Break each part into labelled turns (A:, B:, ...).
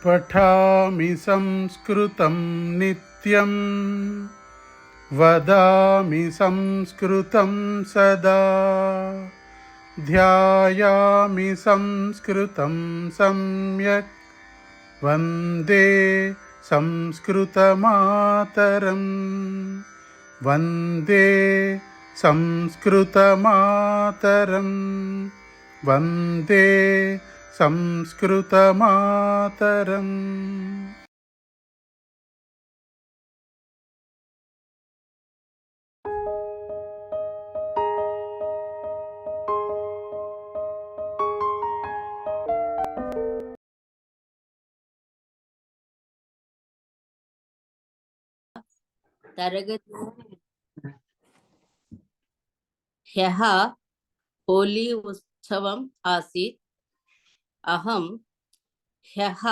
A: पठामि संस्कृतं नित्यं वदामि संस्कृतं सदा ध्यायामि संस्कृतं सम्यक् वन्दे संस्कृतमातरं वन्दे संस्कृतमातरं वन्दे संस्कृतमातरम्।
B: तरगति ह्यः होली उत्सवम् आसीत्। अहं ह्यः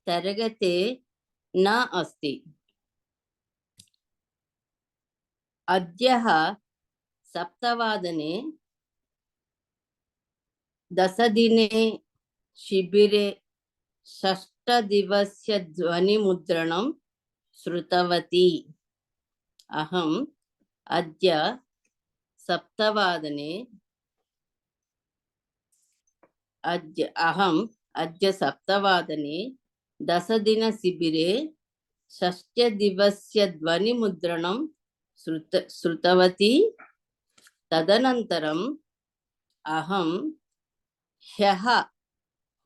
B: तरगते न अस्ति। अद्यः सप्तवादने 10 दिने शिबिरे षष्ठदिवस्य ध्वनिमुद्रणं श्रुतवती। अहम् अद्य सप्तवादने 10 दिन शिबिरे षष्ठदिवस्य ध्वनिमुद्रणं श्रुतवती। तदनन्तरम् अहं ह्यः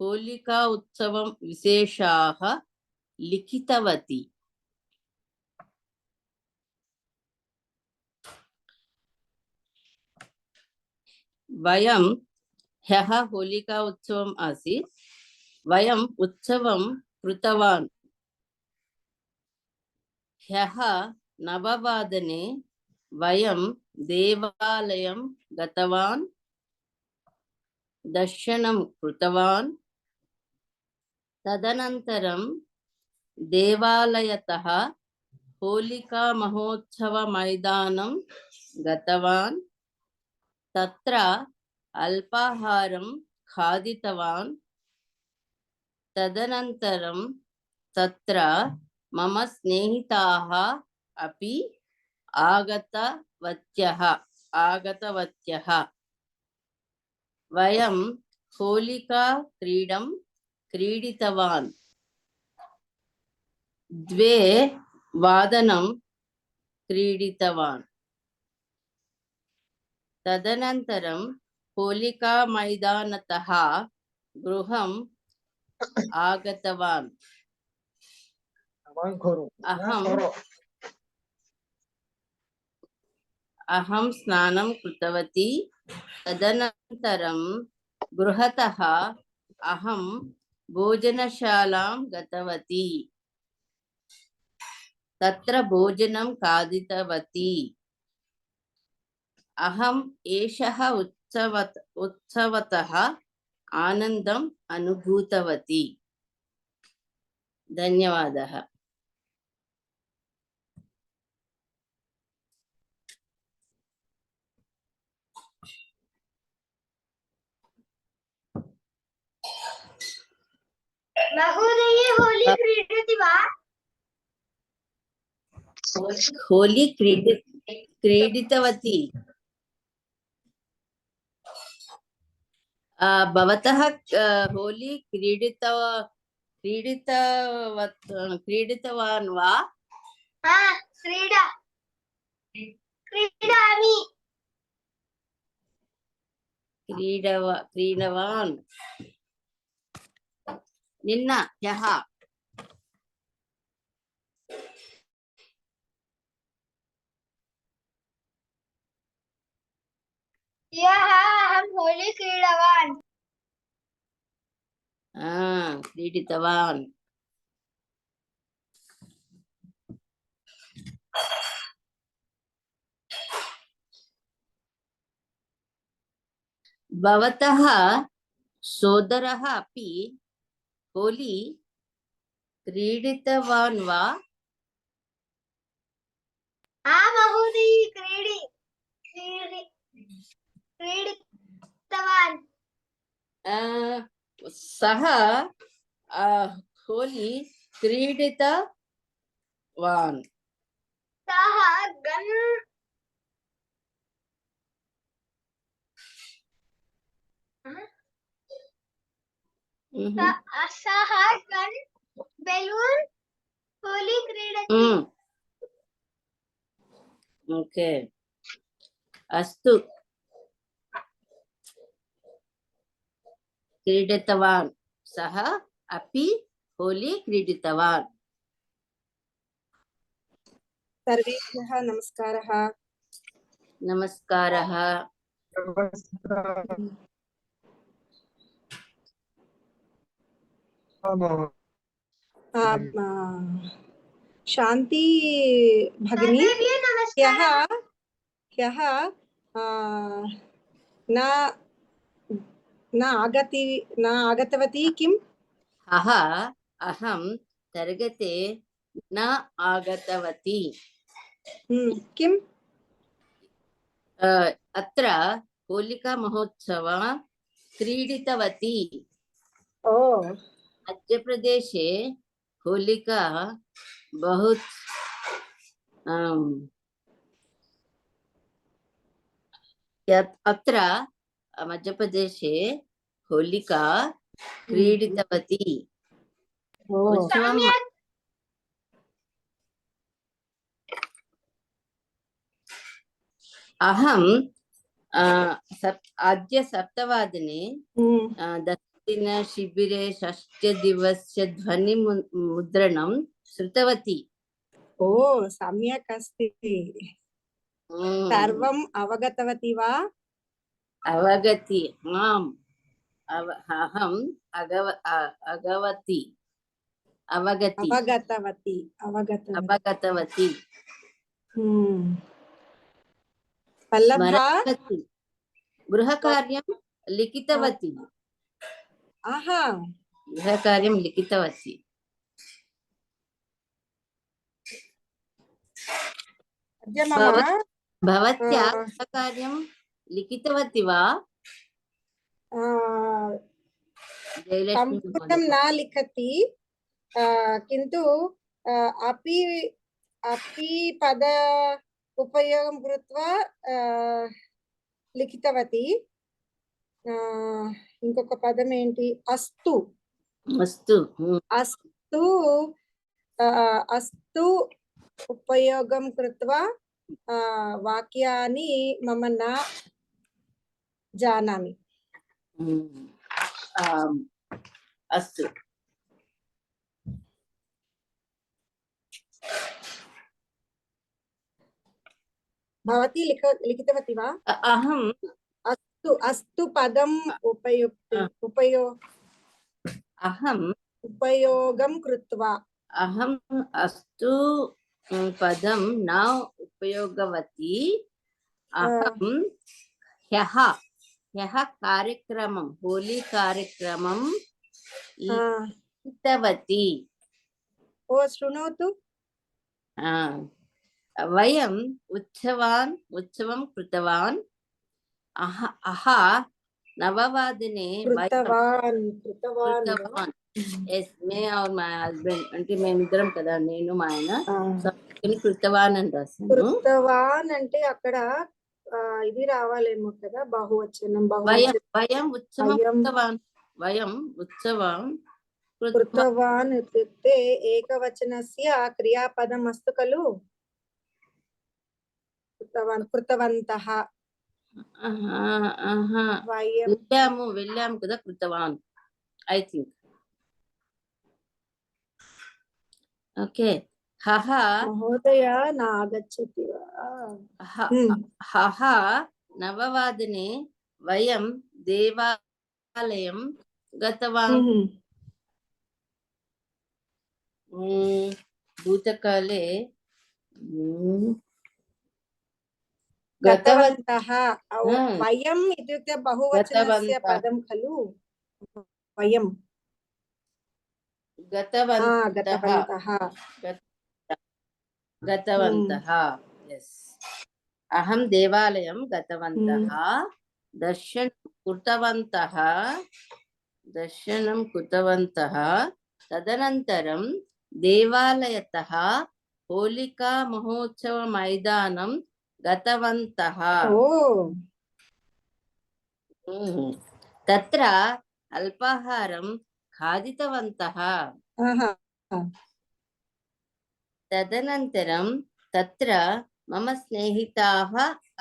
B: होलिका उत्सवं विशेषाः लिखितवती। वयं ह्यः होलिका उत्सवम् आसीत्। वयम् उत्सवं कृतवान्। ह्यः 9 वादने वयं देवालयं गतवान्, दर्शनं कृतवान्। तदनन्तरं देवालयतः होलिका महोत्सव मैदानं गतवान्। तत्र अल्पाहारं खादितवान्। तदनन्तरं तत्र मम स्नेहिताः अपि आगतवत्यः। वयं होलिका क्रीडं क्रीडितवान्। 2 वादनं क्रीडितवान्। तदनन्तरं होलिका मैदानतः गृहम् आगतवान्। अहं स्नानं कृतवती। तदनन्तरं गृहतः अहं भोजनशालां गतवती। तत्र भोजनं खादितवती। अहम् एषः उत्सवतः आनन्दम् अनुभूतवती। धन्यवादः।
C: महोदये होली क्रीडति वा?
B: होली क्रीडितवती। भवतः होली क्रीडितवान् वा?
C: क्रीडामि।
B: क्रीडवान् निन्न ह्यः।
C: अहं होली क्रीडवान्।
B: क्रीडितवान्। भवतः सोदरः अपि होली क्रीडितवान् वा?
C: महोदये क्रीडितवान्।
B: सः होली क्रीडितवान्
C: सः गन् सः गन् बेलून् होली क्रीडति
B: ओके अस्तु क्रीडितवान् सः अपि होली क्रीडितवान्
D: सर्वेभ्यः नमस्कारः।
B: नमस्कारः
D: शान्ति भगिनी,
C: सर्वेभ्यः नमस्कारः।
D: ह्यः न आगतवती किम्?
B: ह्यः अहं तरगते न आगतवती।
D: किम्?
B: अत्र होलिका महोत्सवः क्रीडितवती।
D: ओ
B: मध्यप्रदेशे होलिका बहुत अत्र मध्यप्रदेशे होलिका क्रीडितवती। उत्सवं अहं अद्य 7:00 दशदिनशिबिरे षष्ठदिवस्य ध्वनिमुद्रणं श्रुतवती।
D: ओ सम्यक् अस्ति। सर्वम् अवगतवती वा?
B: अवगति आम् अहम् अवगतवती
D: पल्लभा
B: गृहकार्यं लिखितवती। गृहकार्यं लिखितवती। भवत्या गृहकार्यं लिखितवती वा?
D: संस्कृतं न लिखति, किन्तु अपि पद उपयोगं कृत्वा लिखितवती। ఇంకొక పదం ఏంటి? అస్తు
B: అస్తు
D: అస్తు అస్తు ఉపయోగం కృత్వా వాక్యాన్ని మమ న జానామి।
B: अस्तु
D: भवती लिखितवती वा?
B: अहं
D: अस्तु पदम् उपयोगं कृत्वा
B: अहम् अस्तु पदं न उपयोगवती। अहं ह्यः कार्यक्रमं होली कार्यक्रमं लिखितवती।
D: ओ शृणोतु।
B: वयम् उत्सवं कृतवान्। अह 9:00
D: कृतवान्
B: ఎస్ మే ఆర్ మై హస్బెండ్ అంటే మేమిద్దరం కదా, నేను మా ఆయన కృతవాన్ అని రాశాను.
D: కృతవాన్ అంటే అక్కడ ఇది రావాలేమో కదా, బహువచనం।
B: వయం ఉత్సవం
D: కృతవాన్ ఇత్యుక్తే ఏకవచనస్య క్రియాపదం అస్తు ఖలు। కృతవంతః
B: వెళ్ళాము కదా, కృతవాన్ ఐ థింక్। ఓకే హహ
D: మహోదయ నా ఆగచ్చతి వా?
B: హహ 9:00 వయం దేవాలయం గతవాన్। భూతకాలే
D: గతవంతః। వయం ఇత్యుక్తే బహువచనస్య పదం ఖలు। వయం
B: గతవంతః ఎస్। అహం దేవాలయం గతవంతః దర్శనం కృతవంతః తదనంతరం దేవాలయతః హోళికా మహోత్సవ మైదానం గతవంతః.
D: ఓ
B: తత్ర అల్పాహారం ఖాదితవంతః.
D: ఆహా
B: తదనంతరం తత్ర మమ స్నేహితాః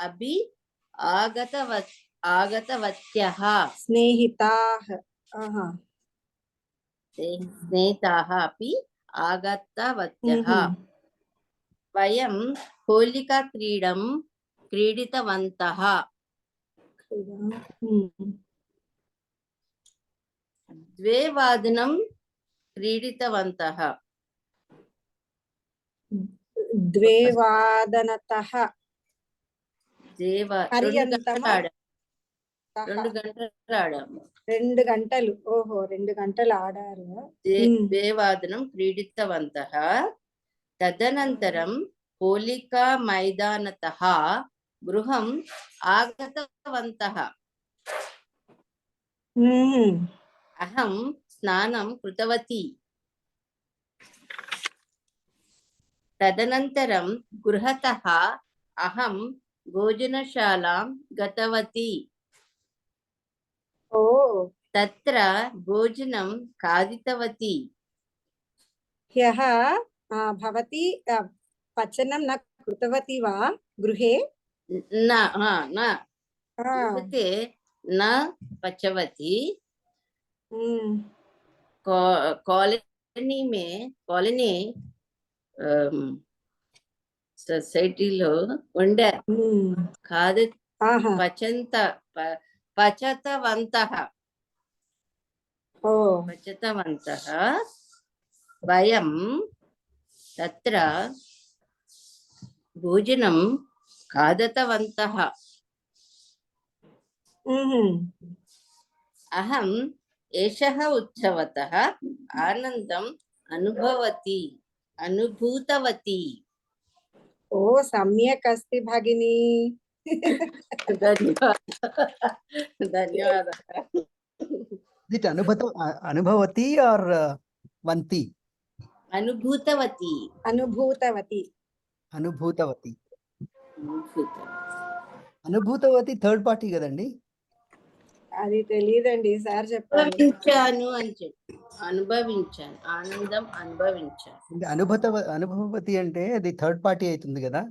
B: అపి ఆగతవత్యః.
D: స్నేహితాః ఆహా
B: స్నేహితాः अपि आगतवत्यः.
D: మ్మ్.
B: वयं होलिका क्रीडितवन्तः.
D: మ్మ్.
B: 2 क्रीडितवन्तः.
D: 2 పర్యంతమ
B: 2 గంటలు ఆడాము.
D: 2 గంటలు ఓహో 2 గంటలు ఆడారు.
B: 2 క్రీడితవంతः. తదనంతరం హోళికా మైదానతః గృహం ఆగతవంతः.
D: మ్మ్.
B: అహం స్నానం కృతవతి. తదనంతరం గృహతః అహం భోజనశాలాం గతవతి.
D: ఓ
B: తత్ర భోజనం ఖాదితవతి.
D: హ్యः భవతి పచనం న కృతవతి వా గృహే?
B: न गृहते न पचवती. कॉलोनी సొసైటీలో వండారు. కాదు పచతవంతః. వయం తత్ర భోజనం ఖాదతవంతః. అహం ఏషః ఉత్సవతః ఆనందం అనుభూతవతి.
D: ఓ సమ్యక్ అస్తి భగిని.
B: ధన్యవాదాలు.
E: Is it Anubhavati or Vanti?
B: అనుభూతవతి.
E: అనుభూతవతి third party కదండి.
D: అది తెలియదండి సార్ చెప్పారు.
B: అనుభవించాను అని చెప్పి అనుభవించాను, ఆనందం అనుభవించాను.
E: అనుభవతి అంటే అది థర్డ్ పార్టీ అవుతుంది కదా.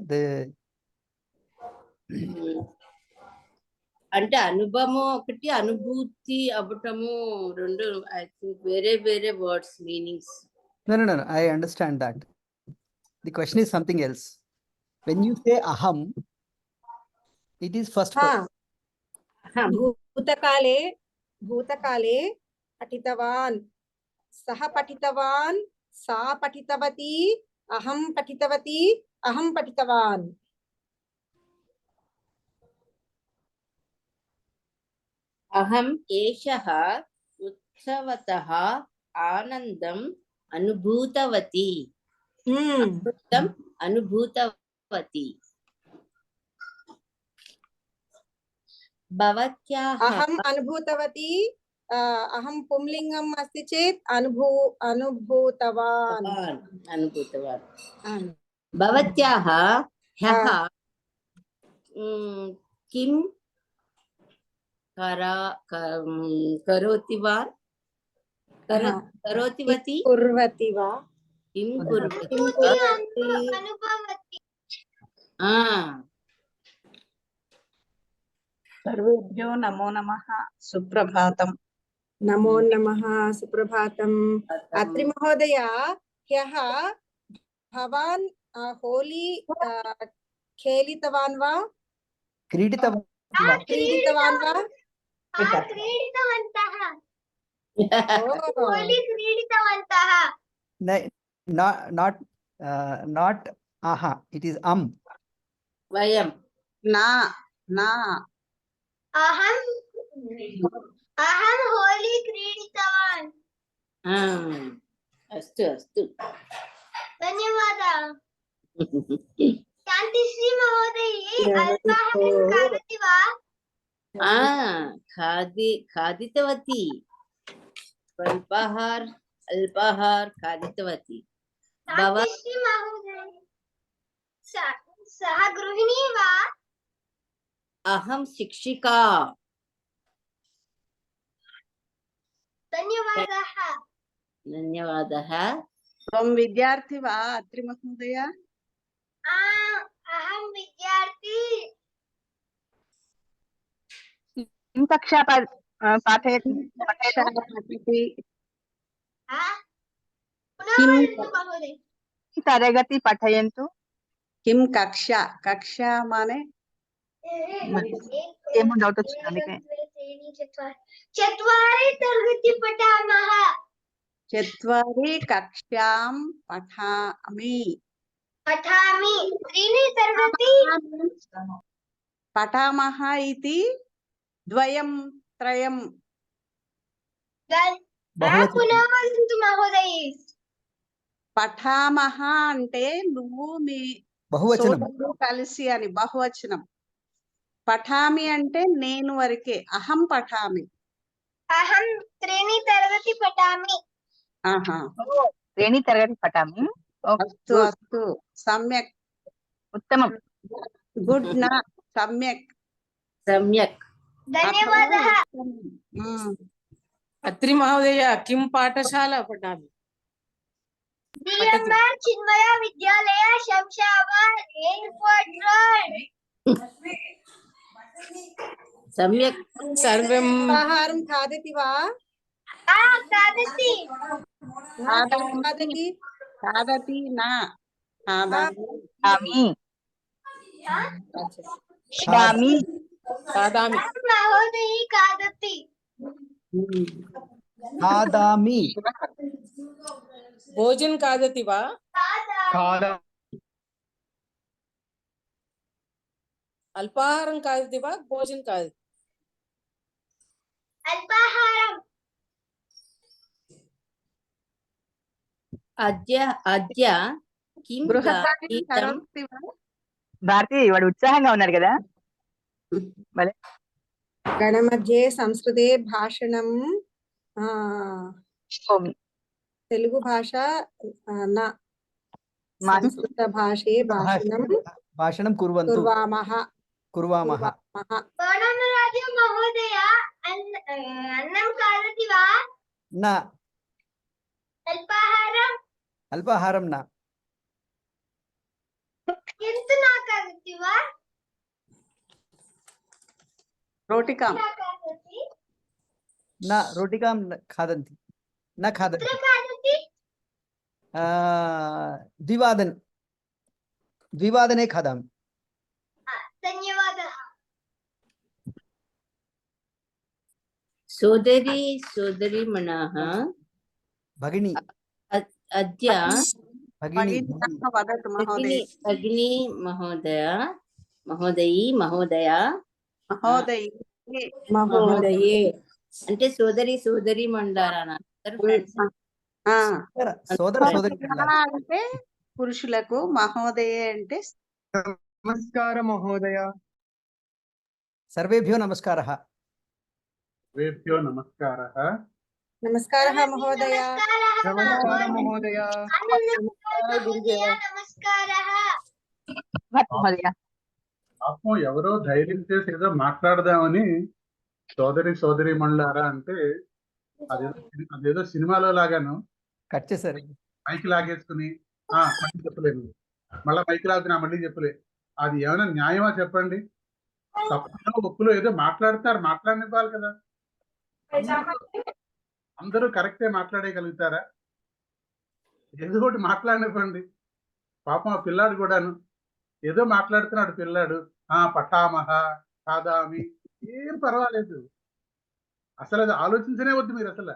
B: అంటే అనుభవం ఒకటి, అనుభూతి అవ్వటము రెండు. ఐ థింక్ వేరే వేరే words meanings.
E: No, I understand that. The question is something else. When you say aham, it is first person.
D: భూతకాలే పఠితవాన్, సహ పఠితవాన్, సా పఠితవతి, అహం పఠితవతి, అహం పఠితవాన్.
B: అహం ఏషః ఉత్సవతః ఆనందం అనుభూతవతి. అనుభూతవతి. భవత్యాః
D: అహం అనుభూతవతి. అహం పుంలింగం అస్తి చేత్ అనుభూతవాన్.
B: భవత్యాః హ్యః కిం కరోతి వా కరోతివతి
D: కుర్వతి వా
B: కిం కుర్వతి
C: అనుభవతి.
F: సర్వేభ్యో నమో నమః. సుప్రభాతం.
D: నమో నమః. సుప్రభాతం. అత్రి మహోదయ, హ్యః భవాన్ హోలీ ఖేలితవాన్ వా? క్రీడితవాన్ వా?
C: క్రీడితవంతః. Holi క్రీడితవంతః.
E: Not aha. It is
B: వయం
F: నా
C: అహం హోలీ క్రీడితవాన్.
B: అస్తు అస్తు.
C: ధన్యవాదాలు. శాంతిశ్రీ మహోదయే, అల్పాహారం ఖాదతి వా?
B: ఖాదితవతి. अल्पाहार खादितवती। भवान्
C: शान्तिश्री महोदय सः गृहिणी वा?
B: अहं शिक्षिका।
C: धन्यवादः।
B: धन्यवादः।
F: त्वं विद्यार्थी वा अत्रि महोदय?
C: अहं विद्यार्थी।
F: किं कक्षा पाठयति? कक्षा पठति?
C: पुनः
F: किं
C: वदतु महोदय।
F: तरगति पठयन्तु? किं कक्षा माने ఏమో డౌట్ వచ్చింది అందుకే.
C: चत्वारि तरगति पठामः।
F: चत्वारि कक्षां पठामि।
C: त्रीणि तरगति
F: पठामः इति द्वयं त्रयं.
E: బహువచనం.
C: पुनः वदन्तु महोदय।
F: పఠామహ అంటే నువ్వు మీ
E: బహువచనం.
F: సోదరులు కలిసి అని బహువచనం. పఠామి అంటే నేను వరకే. అహం పఠామి.
C: अहं त्रीणि तरगति पठामि।
F: ఆహా,
G: శ్రేణి తరగతి పఠామి.
F: అస్తు అస్తు, సమ్యక్,
G: ఉత్తమం.
F: గుడ్ నా, సమ్యక్.
B: सम्यक्।
C: धन्यवादः।
F: మ్మ్.
H: अत्रि महोदय किं पाठशाला पठामि?
C: DMR चिन्मय विद्यालय शमशाबाद एयरपोर्ट रोड।
B: सम्यक्।
H: सर्वं
D: आहारं खादति वा?
C: खादति।
D: खादति?
F: खादति न, खादामि.
G: खादामि. खादामि.
H: खादामि।
C: महोदय खादति।
F: మ్మ్.
E: खादामि.
H: भोजन खादति वा? अल्पाहारं खादति वा भोजन खादति?
C: अल्पाहारम्।
B: अद्य किं
F: గృహకార్యం
B: गीतं?
F: కరోతి వా?
G: భారతి వాడు ఉత్సాహంగా ఉన్నాడు కదా.
D: గణమధ్యే సంస్కృతే భాషణం
G: ఓమి.
D: తెలుగు భాష నా సంస్కృత భాషే భాషణం
E: భాషణం కుర్వంతు.
D: కుర్వామః.
E: కుర్వామః.
C: गणमराजु महोदय अन्नं खादति वा?
E: न.
C: अल्पाहारम्।
E: అల్పాహారం न.
C: किन्तु न खादति वा?
F: రోటికాం.
C: न खादति।
E: न रोटिकां न खादन्ति. न खादन्ति.
C: कुत्र खादति?
E: द्विवादने खादामि.
C: धन्यवादः।
B: सोदरीमणः
E: भगिनी.
B: अद्य
E: भगिनी.
F: భగినీ వదతు మహోదయ.
B: भगिनी महोदयी
F: మహోదయ.
D: మహోదయే.
B: అంటే సోదరి మండారా?
F: ఆ,
E: సోదర సోదరి.
F: మహోదయ అంటే పురుషులకు, మహోదయ అంటే
I: నమస్కారం మహోదయ.
E: సర్వేభ్యో నమస్కారः.
A: వేభ్యో నమస్కారः.
D: నమస్కారः మహోదయ.
I: నమస్కారం మహోదయ.
C: నమస్కారः.
G: మహోదయ.
A: పాపం ఎవరో ధైర్యం చేసి ఏదో మాట్లాడదామని సోదరి మండలారా అంటే అదేదో సినిమాలో లాగాను
E: కట్ చేశారు.
A: మైక్ లాగేసుకుని మళ్ళీ చెప్పలేదు, మళ్ళీ మైక్ లాగుతున్నా మళ్ళీ చెప్పలే. అది ఏమైనా న్యాయమా చెప్పండి? తప్పులో ఒప్పులో ఏదో మాట్లాడనివ్వాలి కదా. అందరూ కరెక్టే మాట్లాడేయగలుగుతారా? ఏదో ఒకటి మాట్లాడనివ్వండి. పాపం ఆ పిల్లాడు కూడాను ఏదో మాట్లాడుతున్నాడు పిల్లాడు. పఠామహ, కాదామి, ఏం పర్వాలేదు. అసలు అది ఆలోచించనే వద్దు మీరు. అసలు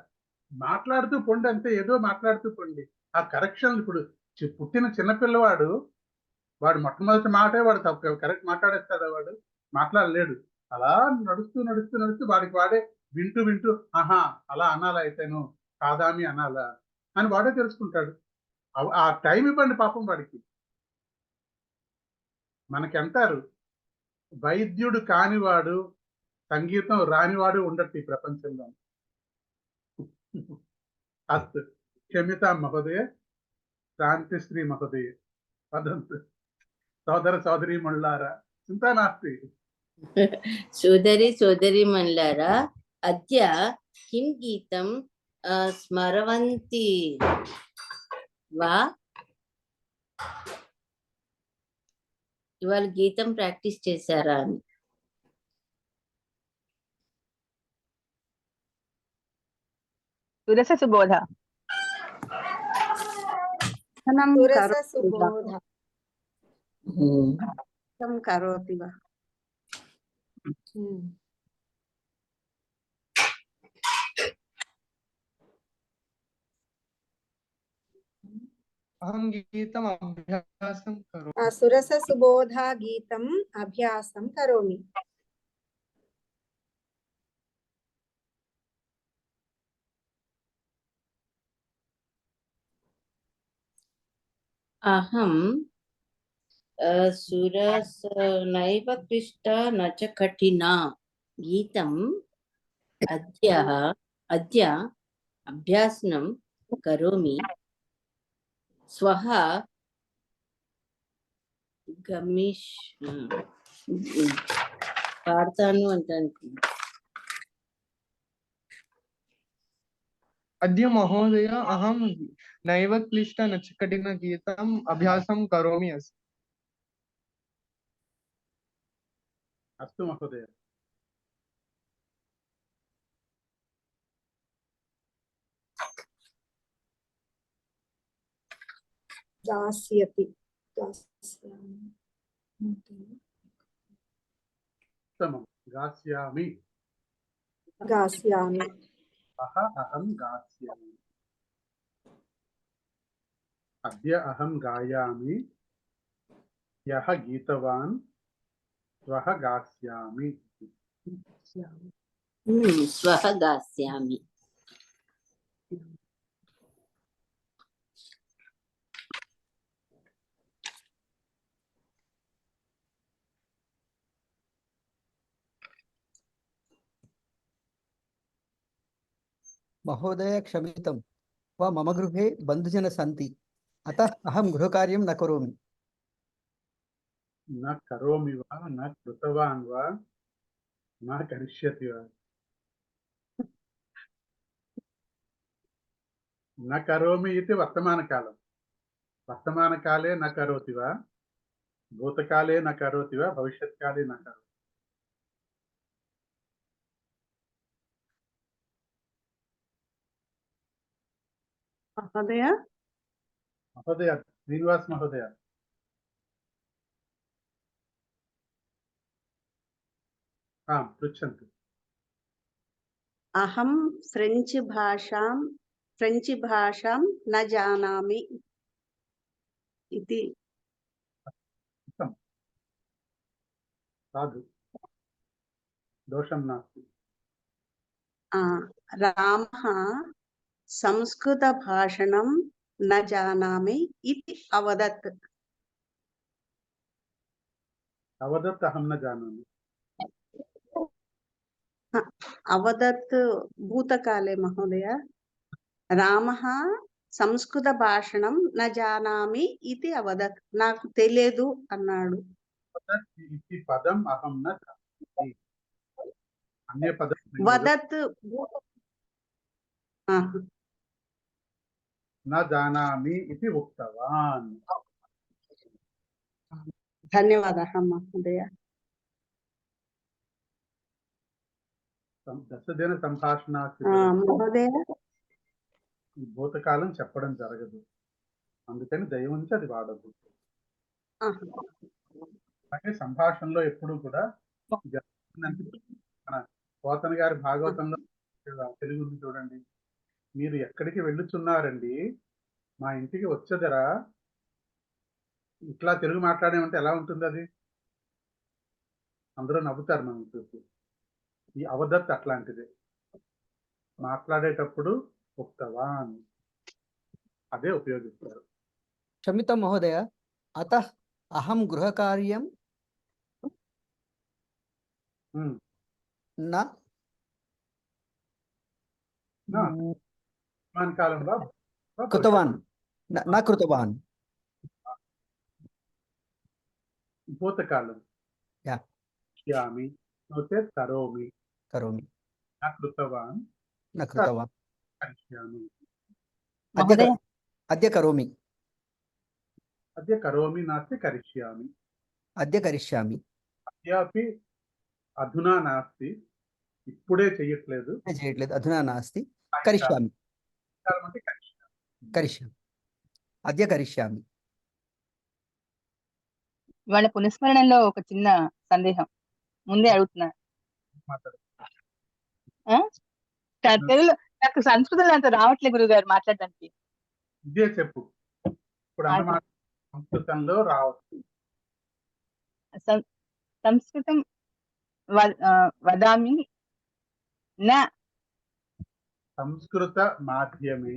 A: మాట్లాడుతూ పొండి అంతే, ఏదో మాట్లాడుతూ పొండి. ఆ కరెక్షన్ ఇప్పుడు పుట్టిన చిన్నపిల్లవాడు వాడు మొట్టమొదటి మాటే వాడు తప్పు కరెక్ట్ మాట్లాడేస్తాడా? వాడు మాట్లాడలేడు. అలా నడుస్తూ వాడికి వాడే వింటూ ఆహా అలా అనాలా అయితేను, కాదామి అనాలా అని వాడే తెలుసుకుంటాడు. ఆ టైం ఇవ్వండి పాపం వాడికి. మనకి అంటారు వైద్యుడు కానివాడు, సంగీతం రానివాడు ఉండట్టు ఈ ప్రపంచంలో. అస్తు क्षम्यतां महोदय, शान्तिश्री महोदय, वदन्तु సోదర సోదరీ మళ్ళారా, చింతా నాస్తి.
B: సోదరి సోదరీమణులారా, అద్య కిం గీతం స్మరవంతి వా? ఇవాళ గీతం ప్రాక్టీస్ చేశారా అని.
G: సురస సుబోధ.
D: సురస సుబోధ.
F: కరోతి వా?
I: अहं गीतम् अभ्यासं करोमि.
D: సురస సుబోధ గీతం అభ్యాసం కరోమి.
B: అహం సురస నైవ క్లిష్ట న చ కఠిన గీతం అద్య అభ్యాసనం కరోమి. స్వః గమిష్ పాడతాను అంటాను.
I: अद्य महोदय अहं नैव क्लिष्ट न च कठिन गीतम् अभ्यासं करोमि अस्मि.
A: అస్తు మహోదయ.
D: దాస్యతి.
A: ఉత్తమం. గాస్యామి.
D: గాస్యామి.
A: అహం గాస్యామి. అద్య అహం గాయామి. యః గీతవాన్ స్వః గాస్యామి.
B: స్వః గాస్యామి.
E: महोदय क्षम्यतां वा मम गृहे बन्धुजन सन्ति अतः अहं गृहकार्यं न करोमि.
A: न करोमि वा, न कृतवान् वा, न करिष्यति वा. न करोमि इति वर्तमानकालं. वर्तमानकाले न करोति वा, भूतकाले न करोति वा, भविष्यत्काले न करोति.
F: మహోదయ
A: महोदय, श्रीनिवास महोदय. पृच्छन्तु.
F: అహం ఫ్రెంచ్ భాషాం న జానామి ఇది.
A: साधु, दोषं नास्ति.
F: రామः సంస్కృత భాషణం న జానామి ఇది అవదత్.
A: अवदत् अहं न जानामि.
F: అవదత్ భూతకాలే మహోదయ. రామः సంస్కృత భాషణం న జానామి ఇది అవదత్. నాకు తెలియదు అన్నాడు.
A: वदत् इति पदम् अहं न जानामि. अन्य पदं
F: వదత్
A: न जानामि इति उक्तवान्.
F: ధన్యవాదాः మహోదయ.
A: దశదిన సంభాషణ
F: మహోదయ
A: భూతకాలం చెప్పడం జరగదు, అందుకని దయ ఉంచి అది వాడదు. అలాగే సంభాషణలో ఎప్పుడు కూడా మన పోతన గారి భాగవతంలో తెలుగు ఉంది చూడండి. మీరు ఎక్కడికి వెళ్ళుచున్నారండి, మా ఇంటికి వచ్చేదరా, ఇట్లా తెలుగు మాట్లాడేమంటే ఎలా ఉంటుంది అది? అందరూ నవ్వుతారు మనం చూసి. ఈ అవదత్ అట్లాంటిదే. మాట్లాడేటప్పుడు ఉక్తవాన్ అదే ఉపయోగిస్తారు.
E: क्षम्यतां महोदय, अतः अहं गृहकार्यं न
A: కాలంలో
E: कृतवान् न कृतवान्
A: భూతకాలం
E: Yeah.
A: కరిష్యామి नो चेत् కరోమి
E: करोमि
A: न कृतवान्
E: न कृतवान्
A: करिष्यामि
G: महोदय
E: अद्य करोमि
A: अद्य करोमि नास्ति करिष्यामि
E: अद्य करिष्यामि
A: अद्यापि अधुना नास्ति ఇప్పుడే చేయట్లేదు
E: చేయట్లేదు अधुना नास्ति करिष्यामि
A: సాయంకాలం అంటే కరిష్యామి
E: करिष्यामि अद्य करिष्यामि
G: ఇవాళ పునఃస్మరణలో ఒక చిన్న సందేహం ముందే అడుగుతున్నా.
A: మాట్లాడు.
G: తెలుగులో నాకు సంస్కృతంలో అంత రావట్లేదు గురుగారు మాట్లాడడానికి.
A: ఇదే చెప్పు ఇప్పుడు అన్నమాట సంస్కృతంలో రావచ్చు
G: సంస్కృతం వదామి నా
A: సంస్కృత మాధ్యమే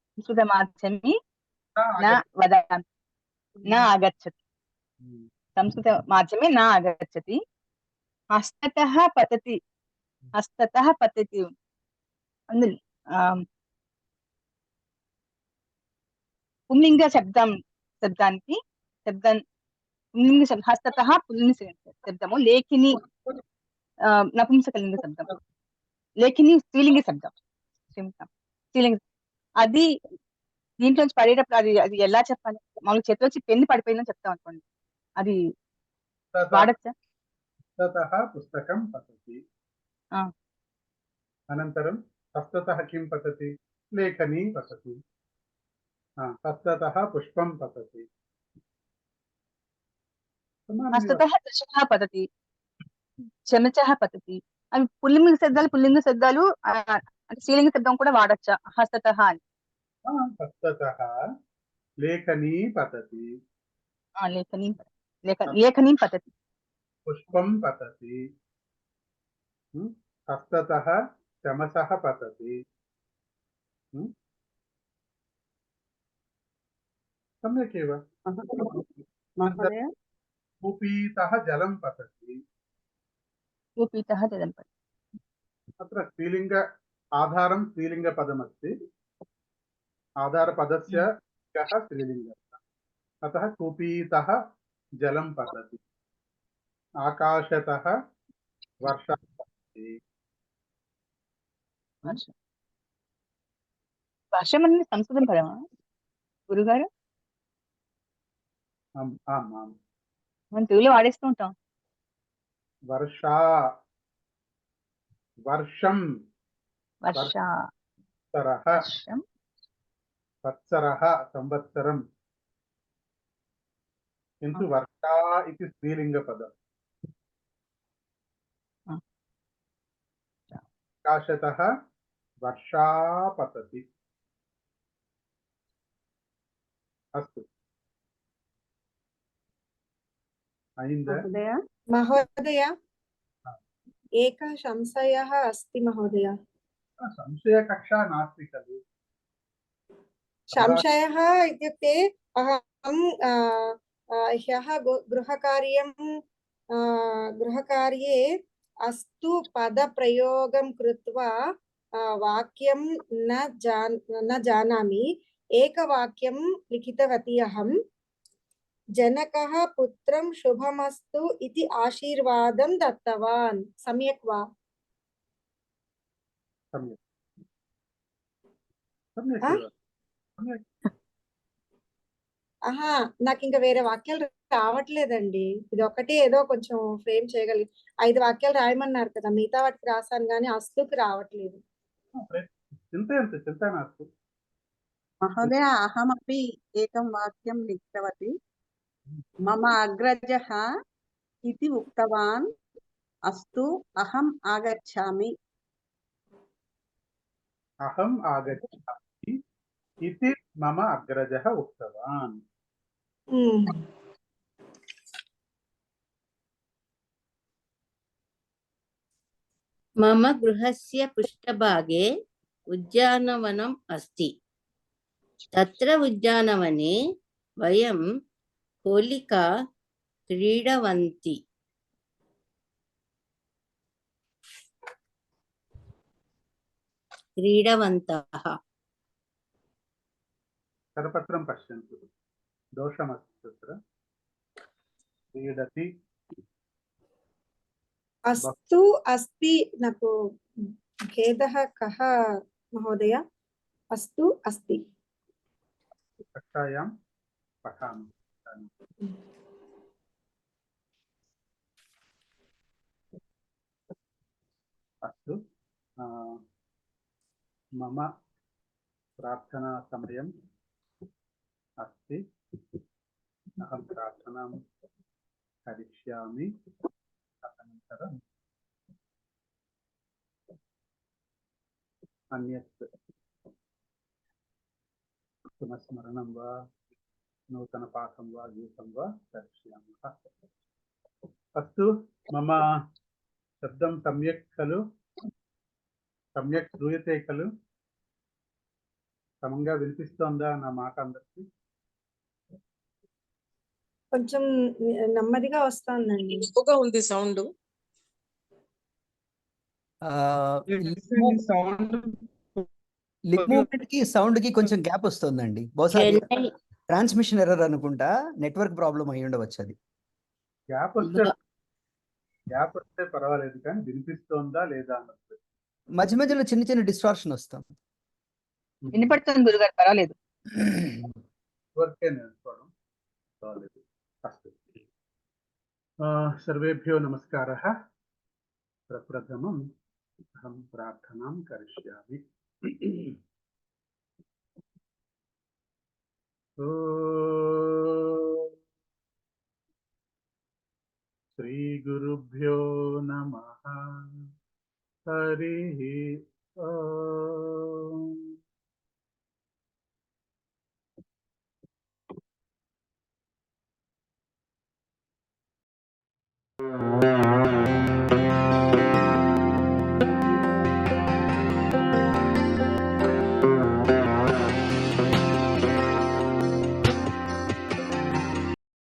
G: సంస్కృత మాధ్యమి నా వదామి నా ఆగచ్చతి సంస్కృత మాధ్యమే నా ఆగచ్చతి హస్తతః పతతి హస్తతః పతతి అందులో పుంలింగ శబ్దానికి పుంలింగ హస్తతః పుంలింగ శబ్దము లేఖిని నపుంసకలింగ శబ్దం లేఖిని స్త్రీలింగ శబ్దం స్త్రీలింగ అది దీంట్లోంచి పడేటప్పుడు అది ఎలా చెప్పాలి మామూలు చేతిలో వచ్చి పెన్ను పడిపోయిందని చెప్తాం అనుకోండి అది వాడచ్చా
A: హస్తతః పుస్తకం పతతి అనంతరం హస్తతః కిం పతతి లేఖనీ పతతి హస్తతః పుష్పం పతతి
G: హస్తతః దశః పతతి చెమచః పతతి అవి పుల్లింగ శబ్దాలు అంటే స్త్రీలింగ శబ్దం కూడా వాడచ్చా హస్తతః అని
A: హస్తతః లేఖనీ పతతి
G: లేఖనీ పతతి
A: పుష్పం పతతి హస్తతః చమసః పతతి सम्यक् एव
F: महोदय
A: कूपीतः जलं पतति
G: कूपीतः जलं पतति
A: अत्र स्त्रीलिङ्ग आधारं स्त्रीलिङ्गपदमस्ति आधारपदस्य कः स्त्रीलिङ्गः अतः कूपीतः जलं पतति आकाशतः वर्षा पतति
G: వర్షం అనేది సంస్కృతం పదమా గురుగారు
A: आम् आम् आम्
G: మనం తెలుగులో వాడేస్తూ ఉంటాం
A: वर्षा वर्षं वत्सरः संवत्सरं किन्तु वर्षा इति स्त्रीलिङ्गपदम् आकाशतः वर्षा पतति अस्तु
D: महोदय एकः संशयः अस्ति महोदय
A: संशयकक्षा नास्ति खलु
D: संशयः इत्युक्ते अहं ह्यः गृहकार्ये अस्तु पदप्रयोगं कृत्वा वाक्यं न जानामि एकवाक्यं लिखितवती अहं जनकः पुत्रं शुभमस्तु इति आशीर्वादं दत्तवान् सम्यक् वा ఆహా నాకు ఇంకా వేరే వాక్యాలు రావట్లేదండి ఇది ఒకటి ఏదో కొంచెం ఫ్రేమ్ చేయగలిగి 5 వాక్యాలు రాయమన్నారు కదా మిగతా వాటికి రాసాను కానీ అస్తుకి రావట్లేదు
A: चिन्ता नास्ति
F: महोदय अहमपि एकं वाक्यं लिखितवती मम अग्रजः इति उक्तवान् अस्तु अहम् आगच्छामि
A: अहम् आगच्छामि इति मम अग्रजः उक्तवान्
B: मम गृहस्य पृष्ठभागे उद्यानवनम् अस्ति तत्र उद्यानवने वयं होलिका क्रीडवन्तः
A: करपत्रं पश्यन्तु दोषमस्ति तत्र क्रीडति
D: అస్తు అస్తి నాకు భేదः కः మహోదయ అస్తు అస్తి
A: कक्षायां पठामः अस्तु मम प्रार्थनासमयम् अस्ति अहं प्रार्थनां करिष्यामि तदनन्तरम् अन्यत् पुनस्मरणं वा नूतनपाठं वा गीतं वा करिष्यामः अस्तु मम शब्दं सम्यक् खलु सम्यक् श्रूयते खलु సమంగా వినిపిస్తోందా నా మాట అందరికి
D: కొంచెం నెమ్మదిగా వస్తుందండి
H: ఎక్కువగా ఉంది సౌండ్.
I: సౌండ్
E: లిప్ మూవ్మెంట్ కి సౌండ్ కి కొంచెం గ్యాప్ వస్తుందండి. బహుశా
B: చెన్నై
E: ట్రాన్స్మిషన్ ఎర్రర్ అనుకుంటా, నెట్వర్క్ ప్రాబ్లం అయి ఉండవచ్చు. అది
A: గ్యాప్ వస్తే పర్వాలేదు కానీ వినిపిస్తోందా లేదా అన్నది
E: మధ్య మధ్యలో చిన్న చిన్న డిస్టార్షన్ వస్తాం.
G: వినపడుతుంది గురుగారు, పర్వాలేదు.
A: వరకే నేర్చుకోవడం పర్వాలేదు. అస్తు సర్వేభ్యో నమస్కారः. ప్రప్రథమం అహం ప్రార్థనాం కరిష్యామి. శ్రీ గురుభ్యో నమః. హరి